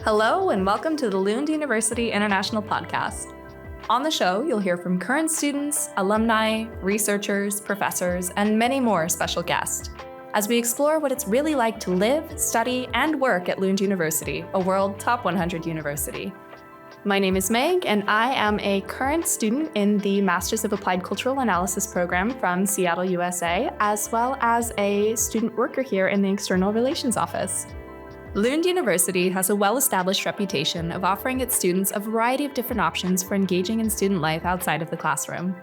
Hello and welcome to the Lund University International Podcast. On the show, you'll hear from current students, alumni, researchers, professors, and many more special guests as we explore what it's really like to live, study, and work at Lund University, a world top 100 university. My name is Meg, and I am a current student in the Masters of Applied Cultural Analysis program from Seattle, USA, as well as a student worker here in the External Relations Office. Lund University has a well-established reputation of offering its students a variety of different options for engaging in student life outside of the classroom.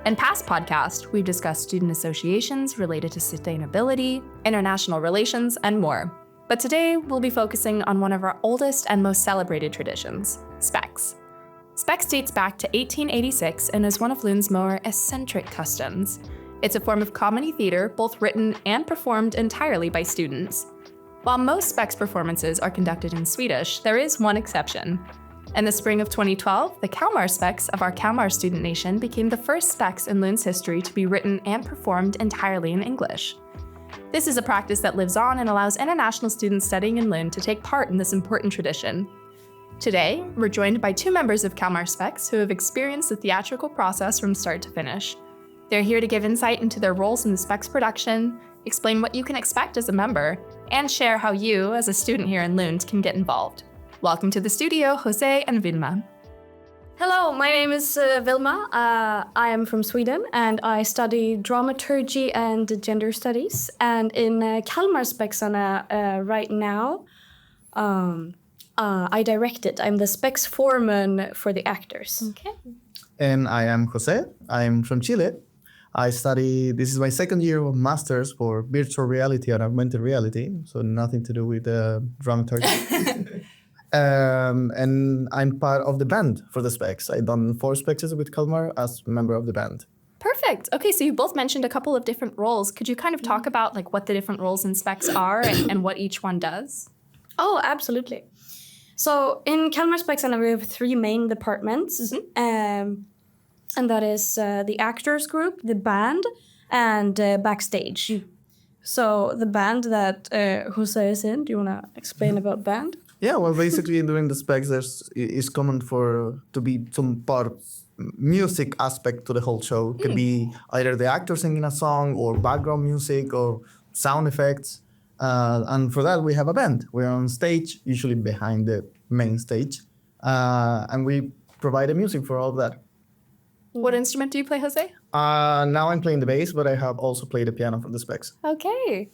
In past podcasts, we've discussed student associations related to sustainability, international relations, and more. But today, we'll be focusing on one of our oldest and most celebrated traditions, Spex. Spex dates back to 1886 and is one of Lund's more eccentric customs. It's a form of comedy theater, both written and performed entirely by students. While most Spex performances are conducted in Swedish, there is one exception. In the spring of 2012, the Kalmar Spex of our Kalmar student nation became the first Spex in Lund's history to be written and performed entirely in English. This is a practice that lives on and allows international students studying in Lund to take part in this important tradition. Today, we're joined by two members of Kalmar Spex who have experienced the theatrical process from start to finish. They're here to give insight into their roles in the Spex production, explain what you can expect as a member, and share how you, as a student here in Lund, can get involved. Welcome to the studio, Jose and Wilma. Hello, my name is Wilma. I am from Sweden and I study dramaturgy and gender studies. And in Kalmar Spex right now, I direct it. I'm the Spex foreman for the actors. Okay. And I am Jose. I'm from Chile. This is my second year of Masters for Virtual Reality and Augmented Reality, so nothing to do with dramaturgy. And I'm part of the band for the Spex. I've done 4 Spexes with Kalmar as a member of the band. Perfect. Okay, so you both mentioned a couple of different roles. Could you kind of talk about what the different roles in Spex are and what each one does? Oh, absolutely. So in Kalmar Spex we have 3 main departments. Mm-hmm. And that is the actors group, the band, and backstage. So the band that Jose is in, do you want to explain about band? Yeah, well, basically during the Specs, it's common to be some part music aspect to the whole show. It could be either the actor singing a song or background music or sound effects. And for that, we have a band. We're on stage, usually behind the main stage. And we provide the music for all of that. What instrument do you play, Jose? Now I'm playing the bass, but I have also played the piano for the Specs. Okay.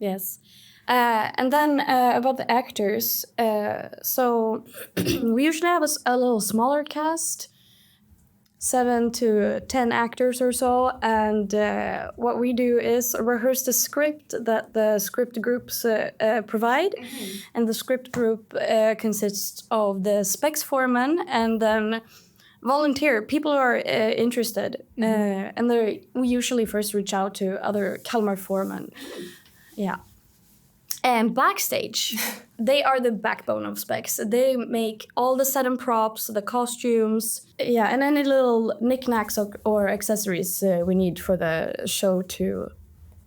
Yes. And then about the actors, so we usually have a little smaller cast, 7 to 10 actors or so, and what we do is rehearse the script that the script groups provide, and the script group consists of the Spex foreman and then volunteer, people who are interested, and we usually first reach out to other Kalmar foremen. Yeah. And backstage, they are the backbone of Spex. They make all the set and props, the costumes, and any little knickknacks or accessories we need for the show to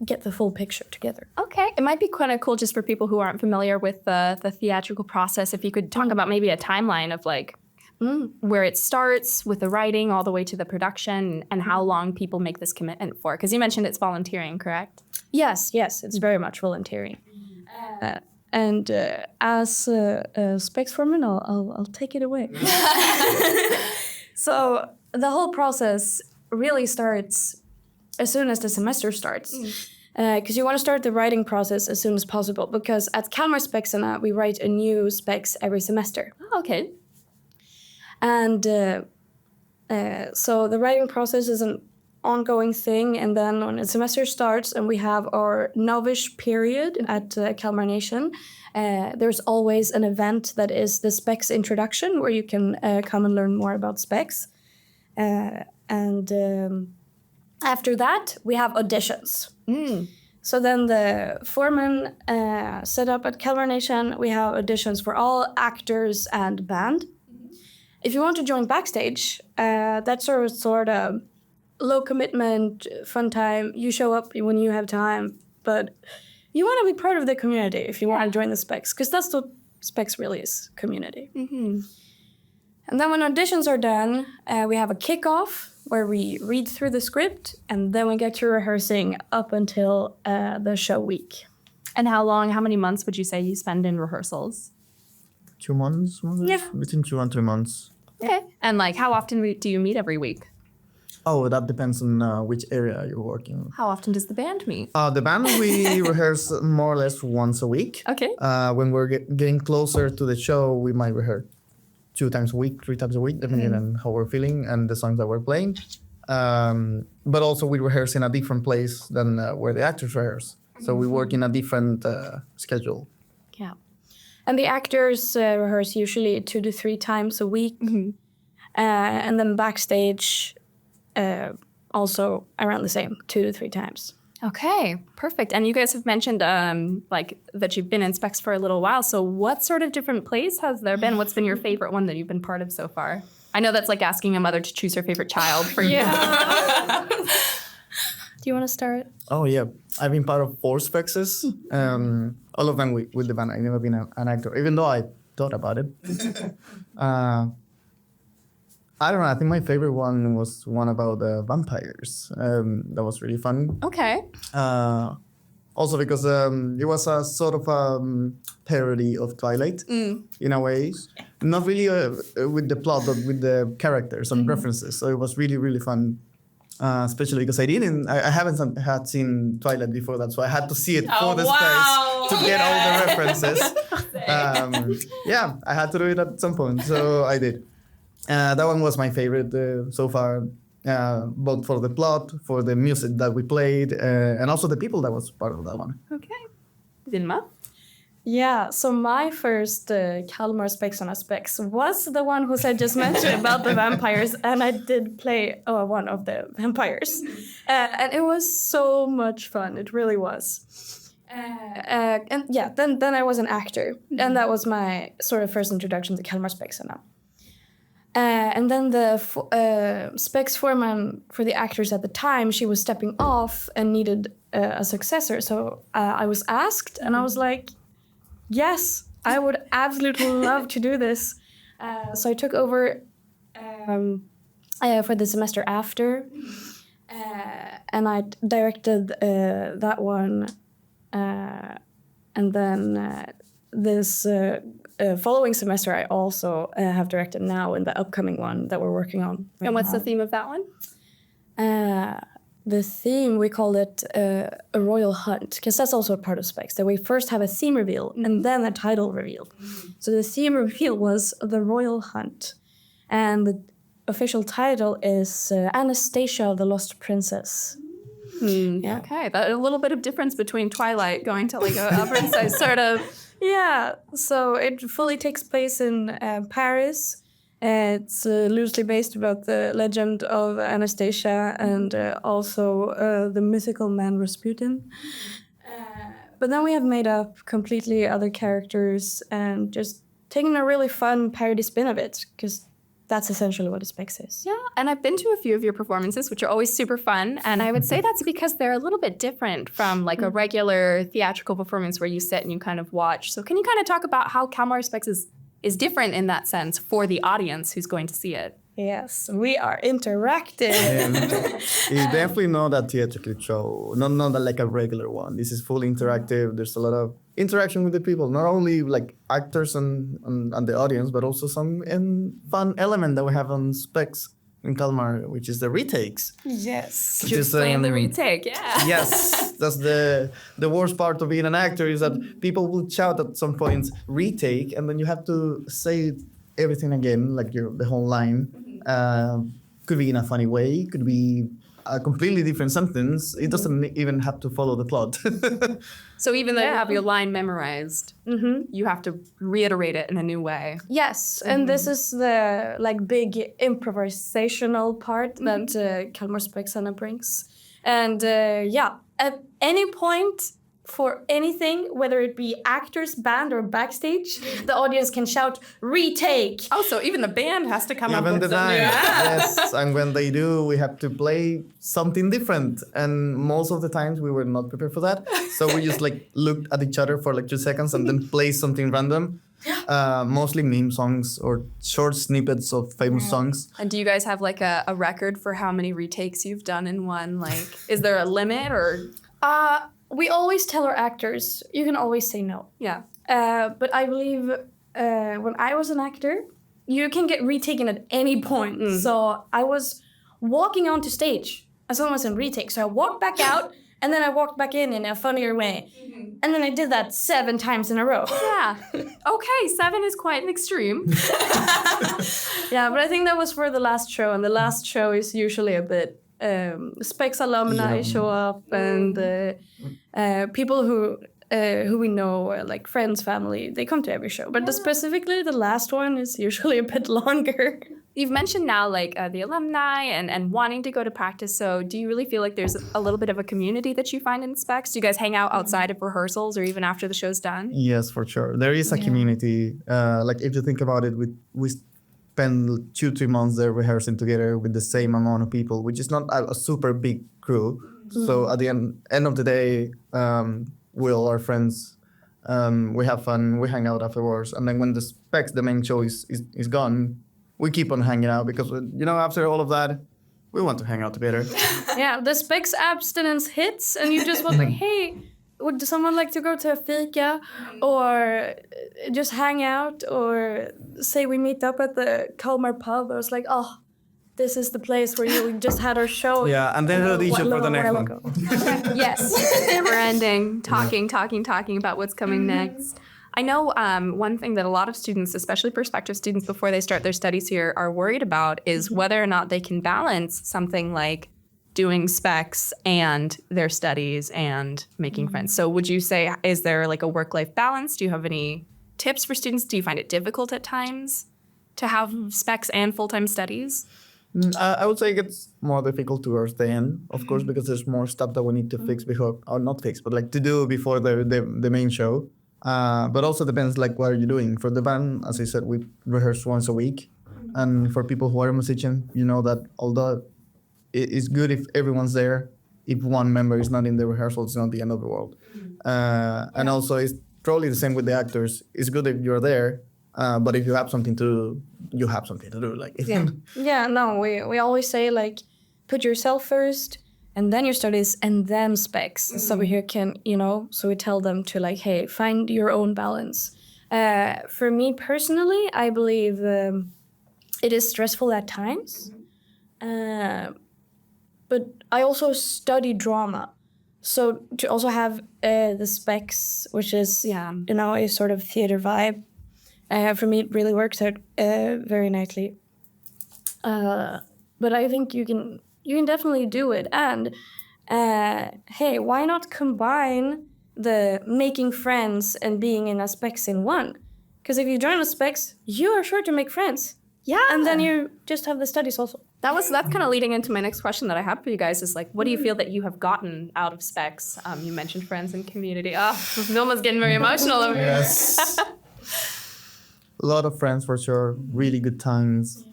get the full picture together. Okay. It might be kind of cool just for people who aren't familiar with the theatrical process, if you could talk about maybe a timeline of where it starts with the writing all the way to the production and how long people make this commitment for. Because you mentioned it's volunteering, correct? Yes, it's very much volunteering. And as a Spex foreman, I'll take it away. So the whole process really starts as soon as the semester starts. Because you want to start the writing process as soon as possible. Because at Kalmar Spex we write a new Spex every semester. Oh, okay. And so the writing process is an ongoing thing, and then when the semester starts and we have our novice period at Kalmar Nation, there's always an event that is the Spex introduction where you can come and learn more about Spex. And after that, we have auditions. So then the foreman set up at Kalmar Nation, we have auditions for all actors and band. If you want to join backstage, that's sort of low commitment, fun time. You show up when you have time, but you want to be part of the community if you want to join the Spex, because that's Spex really is community. And then when auditions are done, we have a kickoff where we read through the script, and then we get to rehearsing up until the show week. And how many months would you say you spend in rehearsals? 2 months, between 2 and 3 months. Okay. And like, how often do you meet every week? Oh, that depends on which area you're working. How often does the band meet? The band, we rehearse more or less once a week. Okay. When we're getting closer to the show, we might rehearse 2 times a week, 3 times a week, depending on how we're feeling and the songs that we're playing. But also we rehearse in a different place than where the actors rehearse. So we work in a different schedule. Yeah. And the actors rehearse usually 2 to 3 times a week. And then backstage, also around the same, 2 to 3 times. Okay, perfect. And you guys have mentioned like that you've been in Spex for a little while. So what sort of different plays has there been? What's been your favorite one that you've been part of so far? I know that's like asking a mother to choose her favorite child for you. Do you want to start? Oh, yeah. I've been part of 4 Spexes. All of them with the band. I've never been an actor, even though I thought about it. I don't know. I think my favorite one was one about vampires. That was really fun. Okay. Also because it was a sort of parody of Twilight in a way. Not really with the plot, but with the characters and references. So it was really, really fun. Especially because I haven't had seen Twilight before that, so I had to see it for the Spex to get all the references. Yeah, I had to do it at some point, so I did. That one was my favorite so far, both for the plot, for the music that we played, and also the people that was part of that one. Okay. Wilma? Yeah, so my first Kalmar Spex on a Spex was the one who I just mentioned about the vampires, and I did play one of the vampires. And it was so much fun, it really was. And yeah, then I was an actor, and that was my sort of first introduction to Kalmar Spex. And then the Spex foreman for the actors at the time, she was stepping off and needed a successor. So I was asked, and I was like, yes, I would absolutely love to do this. So I took over for the semester after, and I directed that one. And then this following semester, I also have directed now in the upcoming one that we're working on. And what's the theme of that one? The theme, we call it a royal hunt, because that's also a part of Spex, that we first have a theme reveal and then a title reveal. So the theme reveal was the royal hunt. And the official title is Anastasia, the Lost Princess. Yeah. Okay, but a little bit of difference between Twilight going to like a princess sort of. Yeah, so it fully takes place in Paris. It's loosely based about the legend of Anastasia and also the mythical man Rasputin. But then we have made up completely other characters and just taken a really fun parody spin of it, because that's essentially what a Spex is. Yeah, and I've been to a few of your performances, which are always super fun. And I would say that's because they're a little bit different from like a regular theatrical performance where you sit and you kind of watch. So can you kind of talk about how Kalmar Spex is different in that sense for the audience who's going to see it? Yes, we are interactive. It's definitely not a theatrical show, not like a regular one. This is fully interactive. There's a lot of interaction with the people, not only like actors and the audience, but also some fun element that we have on Spex in Kalmar, which is the retakes. Yes. Could you explain the retake? Yeah. Yes, that's the worst part of being an actor, is that people will shout at some points retake, and then you have to say everything again, like the whole line. Could be in a funny way, could be a completely different sentence. It doesn't even have to follow the plot. So even though you have your line memorized, you have to reiterate it in a new way. Yes, and this is the like big improvisational part that Kalmar Spex brings. And at any point for anything, whether it be actors, band, or backstage, the audience can shout, retake! Oh, so even the band has to come up with Even the something. band, yes. And when they do, we have to play something different. And most of the times we were not prepared for that. So we just like looked at each other for like 2 seconds and then play something random. Mostly meme songs or short snippets of famous songs. And do you guys have like a record for how many retakes you've done in one? Like, is there a limit or? We always tell our actors, you can always say no. Yeah. But I believe when I was an actor, you can get retaken at any point. So I was walking onto stage and someone was in retake. So I walked back out and then I walked back in a funnier way. And then I did that 7 times in a row. Yeah. Okay, 7 is quite an extreme. Yeah, but I think that was for the last show. And the last show is usually a bit... Spex alumni show up and people who we know, like friends, family, they come to every show. But specifically the last one is usually a bit longer. You've mentioned now like the alumni and wanting to go to practice. So do you really feel like there's a little bit of a community that you find in Spex? Do you guys hang out outside of rehearsals or even after the show's done? Yes, for sure. There is a community. Like if you think about it, we spend 2-3 months there rehearsing together with the same amount of people, which is not a super big crew. So at the end of the day, we all are friends. We have fun. We hang out afterwards. And then when the Spex, the main show is gone, we keep on hanging out because, after all of that, we want to hang out together. Yeah, the Spex abstinence hits and you just want like, hey, would someone like to go to a fika or just hang out or say we meet up at the Kalmar pub? I was like, oh, this is the place where we just had our show. Yeah, and then audition for the next one. Yes, never ending, talking about what's coming next. I know one thing that a lot of students, especially prospective students before they start their studies here, are worried about is whether or not they can balance something like doing Spex and their studies and making friends. So would you say, is there like a work-life balance? Do you have any tips for students? Do you find it difficult at times to have Spex and full-time studies? I would say it gets more difficult towards the end, of course, because there's more stuff that we need to fix before, or not fix, but like to do before the main show. But also depends like what are you doing. For the band, as I said, we rehearse once a week. And for people who are a musician, you know that although it's good if everyone's there, if one member is not in the rehearsal, it's not the end of the world. And also it's probably the same with the actors. It's good if you're there, but if you have something to do, you have something to do. Like we always say like put yourself first and then your studies and then Spex. So we here can, so we tell them to like, hey, find your own balance. For me personally, I believe it is stressful at times. But I also study drama. So to also have the Spex, which is, a sort of theater vibe, for me it really works out very nicely. But I think you can definitely do it. And hey, why not combine the making friends and being in a Spex in one? Because if you join a Spex, you are sure to make friends. Yeah. And then you just have the studies also. That's kind of leading into my next question that I have for you guys is like, what do you feel that you have gotten out of Spex? You mentioned friends and community. Wilma's getting very emotional over here. Yes. A lot of friends for sure. Really good times.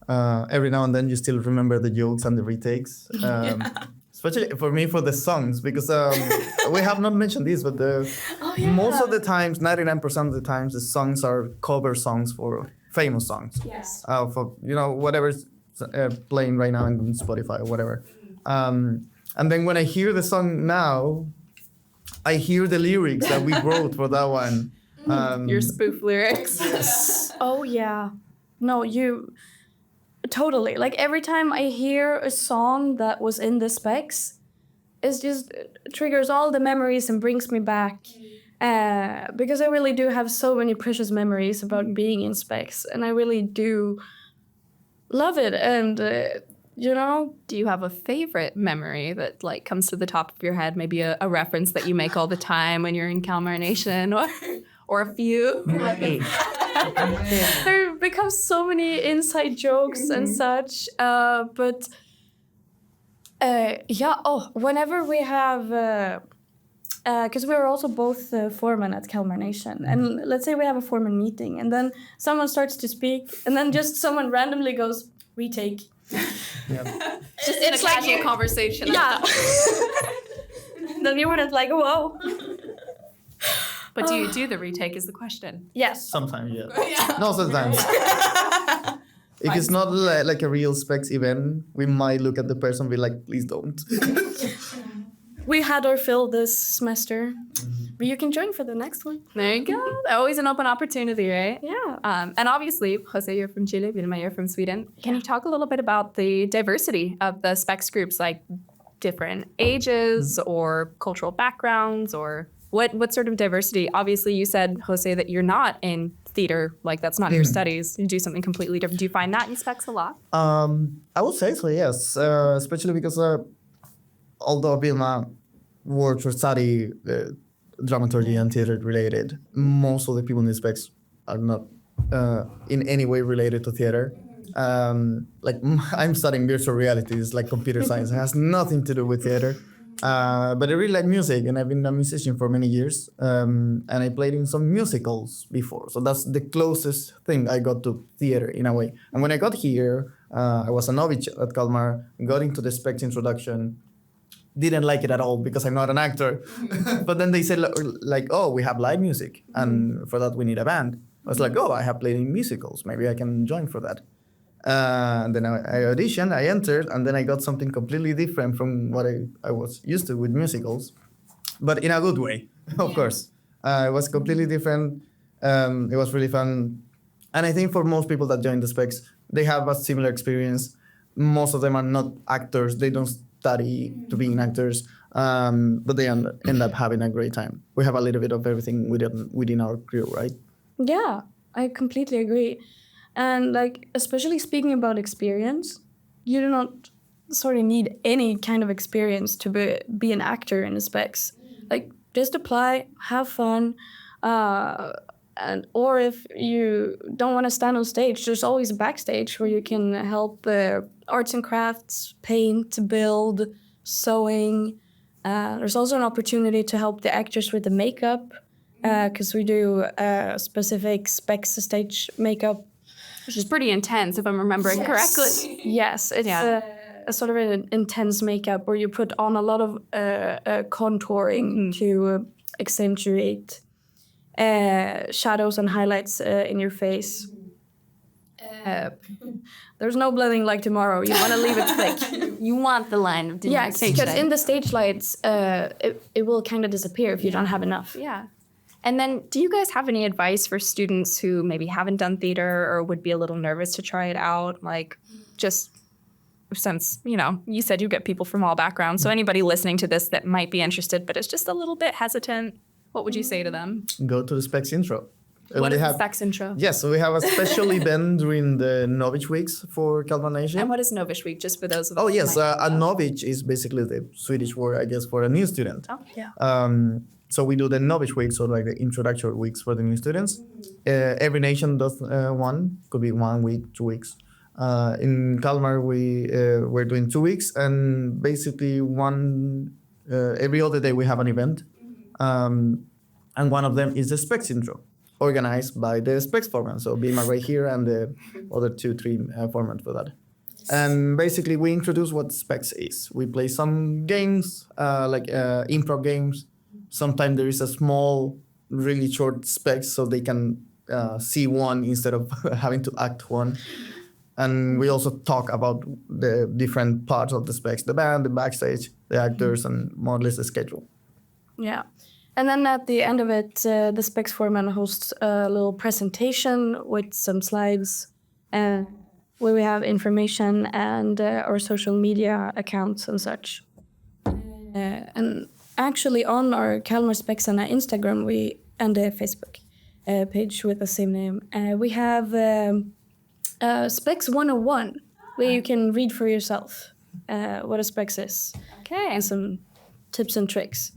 Every now and then you still remember the jokes and the retakes. Especially for me for the songs, because we have not mentioned this, but most of the times, 99% of the times, the songs are cover songs for famous songs. Yes. For whatever's playing right now in Spotify or whatever. And then when I hear the song now, I hear the lyrics that we wrote for that one. Your spoof lyrics. Yes. Oh yeah. No, you totally. Like every time I hear a song that was in the Spex, it triggers all the memories and brings me back. Because I really do have so many precious memories about being in Spex, and I really do love it. And do you have a favorite memory that like comes to the top of your head? Maybe a reference that you make all the time when you're in Kalmar Nation, or a few? There becomes so many inside jokes and such. Whenever we have. Because we were also both foremen at Kalmar Nation. And let's say we have a foreman meeting, and then someone starts to speak, and then just someone randomly goes, retake. Yeah. Just in a casual conversation. Yeah. Then you wouldn't like, whoa. But do you do the retake is the question. Yes. Sometimes, yeah. No, sometimes. If it's not like a real Specs event, we might look at the person and be like, please don't. We had our fill this semester. But you can join for the next one. There you go. Always an open opportunity, right? Yeah. And obviously, Jose, you're from Chile, Wilma, you're from Sweden. Can you talk a little bit about the diversity of the Specs groups, like different ages or cultural backgrounds, or what sort of diversity? Obviously, you said, Jose, that you're not in theater, like that's not your studies. You do something completely different. Do you find that in Specs a lot? I would say so, yes. Especially because although Wilma works or study dramaturgy and theater related, most of the people in the Specs are not in any way related to theater. Like I'm studying virtual reality, it's like computer science. It has nothing to do with theater. But I really like music, and I've been a musician for many years. And I played in some musicals before. So that's the closest thing I got to theater in a way. And when I got here, I was a novice at Kalmar, got into the Specs introduction, didn't like it at all because I'm not an actor. But then they said like, oh, we have live music, and for that we need a band. I was like, oh, I have played in musicals. Maybe I can join for that. And then I auditioned, I entered, and then I got something completely different from what I was used to with musicals, but in a good way, of course. It was completely different. It was really fun. And I think for most people that join the Specs, they have a similar experience. Most of them are not actors. They don't study to being actors, but they end up having a great time. We have a little bit of everything within our crew, right? Yeah, I completely agree. And like, especially speaking about experience, you do not sort of need any kind of experience to be an actor in the Specs. Like, just apply, have fun, or if you don't want to stand on stage, there's always a backstage where you can help arts and crafts, paint, build, sewing. There's also an opportunity to help the actors with the makeup, because we do specific Specs stage makeup. Which is pretty intense, if I'm remembering correctly. Yes, it's a sort of an intense makeup where you put on a lot of contouring to accentuate shadows and highlights in your face. There's no blending like tomorrow. You want to leave it thick. You want the line of demarcation. Yes, because in the stage lights, it will kind of disappear if you don't have enough. Yeah. And then do you guys have any advice for students who maybe haven't done theater or would be a little nervous to try it out? Like, just since, you said you get people from all backgrounds. So anybody listening to this that might be interested but is just a little bit hesitant, what would you say to them? Go to the Specs intro. What is the Specs intro? Yes, so we have a special event during the Novice Weeks for Kalmar Nation. And what is Novice Week, just for those of us? Oh, yes. A Novice is basically the Swedish word, I guess, for a new student. Oh, yeah. So we do the Novice Weeks, or like the introductory weeks for the new students. Every nation does one, could be 1 week, 2 weeks. In Kalmar, we're doing 2 weeks, and basically every other day we have an event. And one of them is the Specs intro, organized by the Specs format. So Wilma right here and the other 2-3 format for that. And basically we introduce what Specs is. We play some games, like improv games. Sometimes there is a small, really short Specs so they can see one instead of having to act one. And we also talk about the different parts of the Specs, the band, the backstage, the actors, and more or less the schedule. Yeah. And then at the end of it, the Specs foreman hosts a little presentation with some slides where we have information and our social media accounts and such. And actually on our Kalmar Specs and our Instagram and the Facebook page with the same name, we have Specs 101, where you can read for yourself what a Specs is. Okay. And some tips and tricks.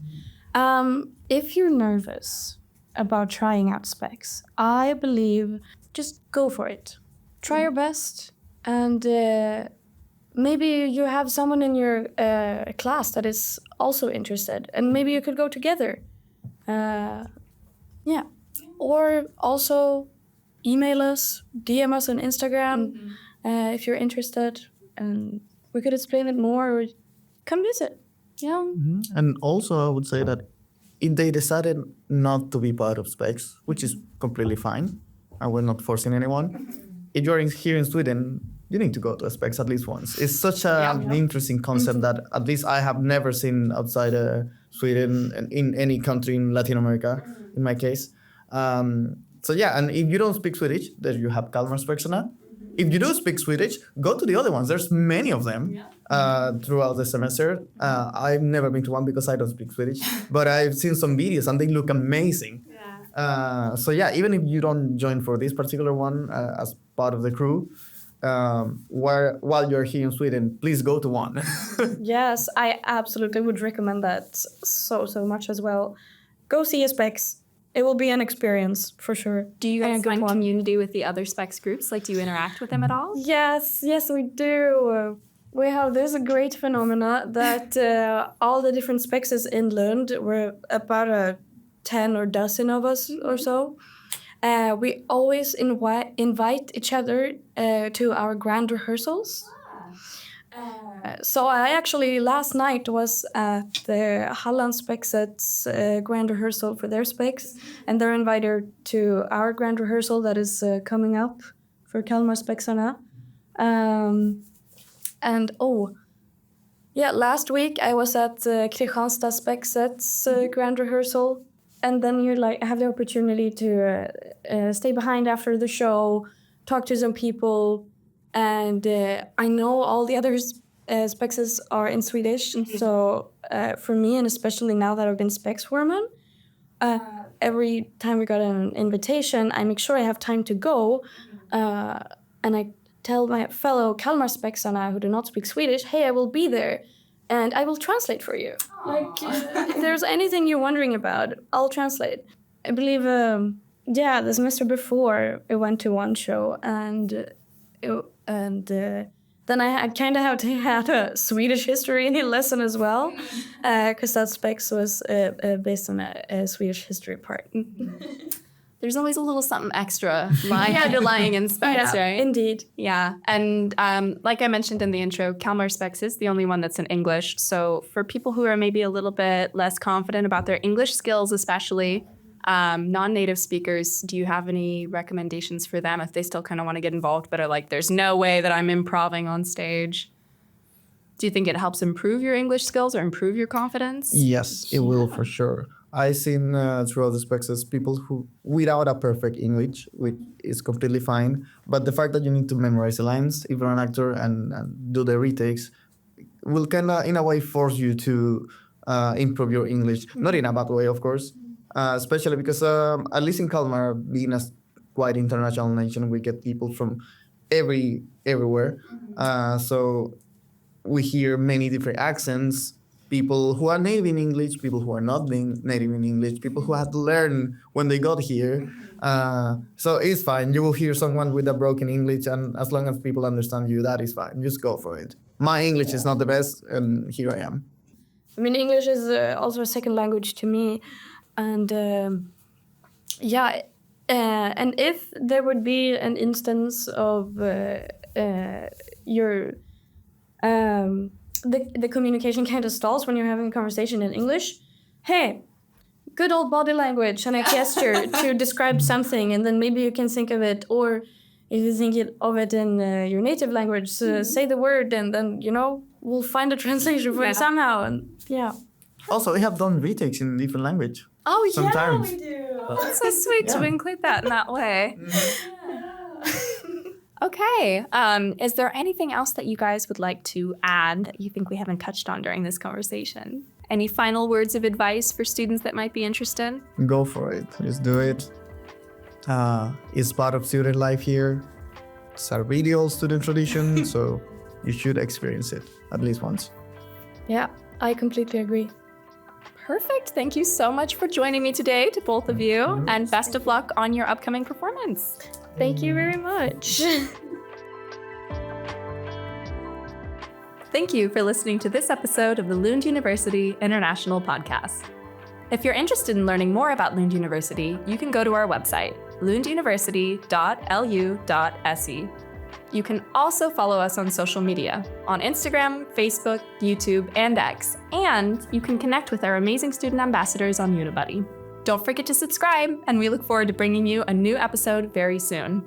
If you're nervous about trying out Specs, I believe just go for it. Try your best, and maybe you have someone in your class that is also interested, and maybe you could go together. Yeah. Or also email us, DM us on Instagram if you're interested, and we could explain it more, or come visit. Yeah. And also I would say that if they decided not to be part of Spex, which is completely fine, and we're not forcing anyone, if you're here in Sweden, you need to go to a Spex at least once. It's such an interesting concept that at least I have never seen outside Sweden and in any country in Latin America, in my case. So yeah, and if you don't speak Swedish, then you have Kalmar Spexarna. If you do speak Swedish, go to the other ones. There's many of them throughout the semester. I've never been to one because I don't speak Swedish, but I've seen some videos and they look amazing. So yeah, even if you don't join for this particular one as part of the crew, while you're here in Sweden, please go to one. Yes, I absolutely would recommend that so much as well. Go see a Spex. It will be an experience for sure. Do you guys find community with the other Spex groups? Like, do you interact with them at all? Yes, we do. There's a great phenomena that all the different Spexes in Lund, we're about 10 or dozen of us or so. We always invite each other to our grand rehearsals. So I actually last night was at the Halland Spexet's grand rehearsal for their Spex, and they're invited to our grand rehearsal that is coming up for Kalmar Spexarna. Last week I was at Kristianstad Spexet's grand rehearsal, and then you have the opportunity to stay behind after the show, talk to some people. And I know all the other Spexes are in Swedish, so for me, and especially now that I've been Spex woman, every time we got an invitation, I make sure I have time to go, and I tell my fellow Kalmar Spexarna who do not speak Swedish, hey, I will be there, and I will translate for you. If there's anything you're wondering about, I'll translate. I believe, the semester before, I went to one show, and then I kind of had a Swedish history lesson as well, because that Spex was based on a Swedish history part. There's always a little something extra underlying in Spex, right? Indeed. Yeah, and like I mentioned in the intro, Kalmar Spex is the only one that's in English. So for people who are maybe a little bit less confident about their English skills, especially, non-native speakers, do you have any recommendations for them if they still kind of want to get involved but are like, there's no way that I'm improving on stage? Do you think it helps improve your English skills or improve your confidence? Yes, it will for sure. I've seen throughout the Spexes people who, without a perfect English, which is completely fine, but the fact that you need to memorize the lines if you're an actor and do the retakes will kind of, in a way, force you to improve your English. Not in a bad way, of course. Especially because, at least in Kalmar, being a quite international nation, we get people from everywhere. So we hear many different accents, people who are native in English, people who are not being native in English, people who had to learn when they got here. So it's fine. You will hear someone with a broken English, and as long as people understand you, that is fine. Just go for it. My English is not the best, and here I am. I mean, English is also a second language to me. And and if there would be an instance of your the communication kind of stalls when you're having a conversation in English, hey, good old body language and a gesture to describe something, and then maybe you can think of it, or if you think of it in your native language, say the word, and then we'll find a translation for it somehow. And Also, we have done retakes in different language. Oh, sometimes. Yeah, we do. That's so sweet to include that in that way. Okay. Is there anything else that you guys would like to add that you think we haven't touched on during this conversation? Any final words of advice for students that might be interested? Go for it. Just do it. It's part of student life here. It's a real student tradition, so you should experience it at least once. Yeah, I completely agree. Perfect. Thank you so much for joining me today, to both of you, and best of luck on your upcoming performance. Thank you very much. Thank you for listening to this episode of the Lund University International Podcast. If you're interested in learning more about Lund University, you can go to our website, lunduniversity.lu.se. You can also follow us on social media, on Instagram, Facebook, YouTube, and X, and you can connect with our amazing student ambassadors on Unibuddy. Don't forget to subscribe, and we look forward to bringing you a new episode very soon.